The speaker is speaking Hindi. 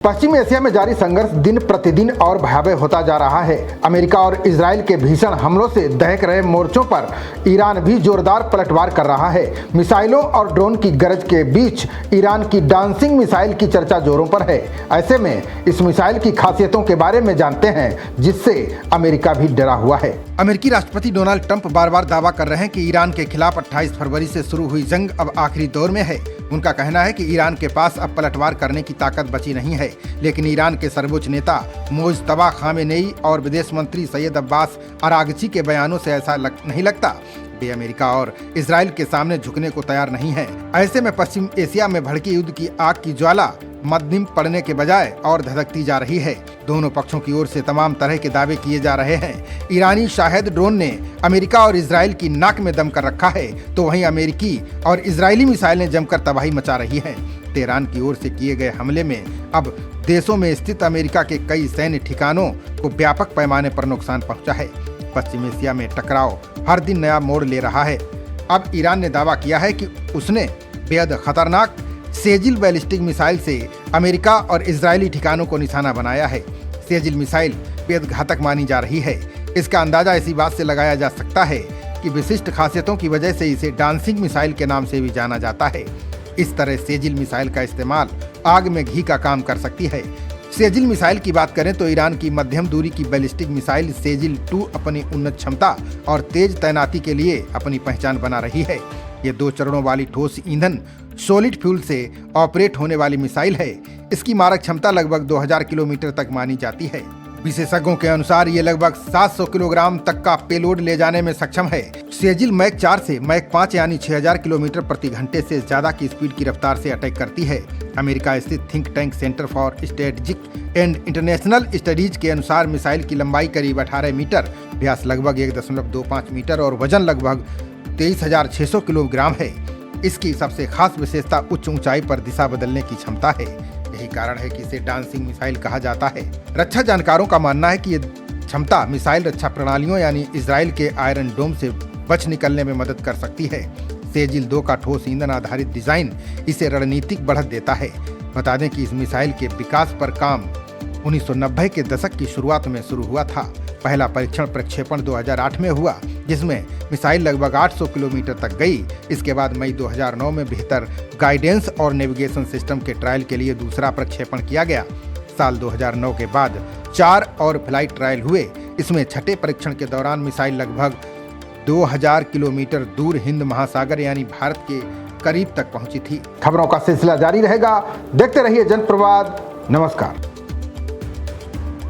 पश्चिम एशिया में जारी संघर्ष दिन प्रतिदिन और भयावह होता जा रहा है। अमेरिका और इजराइल के भीषण हमलों से दहक रहे मोर्चों पर ईरान भी जोरदार पलटवार कर रहा है। मिसाइलों और ड्रोन की गरज के बीच ईरान की डांसिंग मिसाइल की चर्चा जोरों पर है। ऐसे में इस मिसाइल की खासियतों के बारे में जानते हैं, जिससे अमेरिका भी डरा हुआ है। अमेरिकी राष्ट्रपति डोनाल्ड ट्रंप बार बार दावा कर रहे हैं कि ईरान के खिलाफ 28 फरवरी से शुरू हुई जंग अब आखिरी दौर में है। उनका कहना है कि ईरान के पास अब पलटवार करने की ताकत बची नहीं है, लेकिन ईरान के सर्वोच्च नेता मुज्तबा खामेनेई और विदेश मंत्री सैयद अब्बास अरागची के बयानों से ऐसा नहीं लगता। वे अमेरिका और इजराइल के सामने झुकने को तैयार नहीं हैं। ऐसे में पश्चिम एशिया में भड़की युद्ध की आग की ज्वाला मध्यम पड़ने के बजाय और धधकती जा रही है। दोनों पक्षों की ओर से तमाम तरह के दावे किए जा रहे हैं। ईरानी शाहेद ड्रोन ने अमेरिका और इजराइल की नाक में दम कर रखा है, तो वहीं अमेरिकी और इजरायली मिसाइलें जमकर तबाही मचा रही हैं। तेहरान की ओर से किए गए हमले में अब देशों में स्थित अमेरिका के कई सैन्य ठिकानों को व्यापक पैमाने पर नुकसान पहुंचा है। पश्चिम एशिया में टकराव हर दिन नया मोड़ ले रहा है। अब ईरान ने दावा किया है कि उसने बेहद खतरनाक सेजिल बैलिस्टिक मिसाइल से अमेरिका और इजरायली ठिकानों को निशाना बनाया है। सेजिल मिसाइल बेहद घातक मानी जा रही है। इसका अंदाजा इसी बात से लगाया जा सकता है कि विशिष्ट खासियतों की वजह से इसे डांसिंग मिसाइल के नाम से भी जाना जाता है। इस तरह सेजिल मिसाइल का इस्तेमाल आग में घी का काम कर सकती है। सेजिल मिसाइल की बात करें तो ईरान की मध्यम दूरी की बैलिस्टिक मिसाइल सेजिल 2 अपनी उन्नत क्षमता और तेज तैनाती के लिए अपनी पहचान बना रही है। ये 2 चरणों वाली ठोस ईंधन सॉलिड फ्यूल से ऑपरेट होने वाली मिसाइल है। इसकी मारक क्षमता लगभग 2000 किलोमीटर तक मानी जाती है। विशेषज्ञों के अनुसार ये लगभग 700 किलोग्राम तक का पेलोड ले जाने में सक्षम है। सेजिल मैक 4 से मैक 5 यानी 6000 किलोमीटर प्रति घंटे से ज्यादा की स्पीड की रफ्तार से अटैक करती है। अमेरिका स्थित think tank centre for strategic and international studies के अनुसार मिसाइल की लंबाई करीब 18 मीटर, व्यास लगभग 1.25 मीटर और वजन लगभग 23,600 किलोग्राम है। इसकी सबसे खास विशेषता उच्च ऊंचाई पर दिशा बदलने की क्षमता है। यही कारण है कि इसे डांसिंग मिसाइल कहा जाता है। रक्षा जानकारों का मानना है कि ये क्षमता मिसाइल रक्षा प्रणालियों यानी इजराइल के आयरन डोम से बच निकलने में मदद कर सकती है। सेजिल 2 का ठोस ईंधन आधारित डिजाइन इसे रणनीतिक बढ़त देता है। बता दें कि इस मिसाइल के विकास पर काम 1990 के दशक की शुरुआत में शुरू हुआ था। पहला परीक्षण प्रक्षेपण 2008 में हुआ, जिसमें मिसाइल लगभग 800 किलोमीटर तक गई। इसके बाद मई 2009 में बेहतर गाइडेंस और नेविगेशन सिस्टम के ट्रायल के लिए दूसरा प्रक्षेपण किया गया। साल 2009 के बाद 4 और फ्लाइट ट्रायल हुए। इसमें छठे परीक्षण के दौरान मिसाइल लगभग 2000 किलोमीटर दूर हिंद महासागर यानी भारत के करीब तक पहुंची थी। खबरों का सिलसिला जारी रहेगा। देखते रहिए जनप्रवाद। नमस्कार।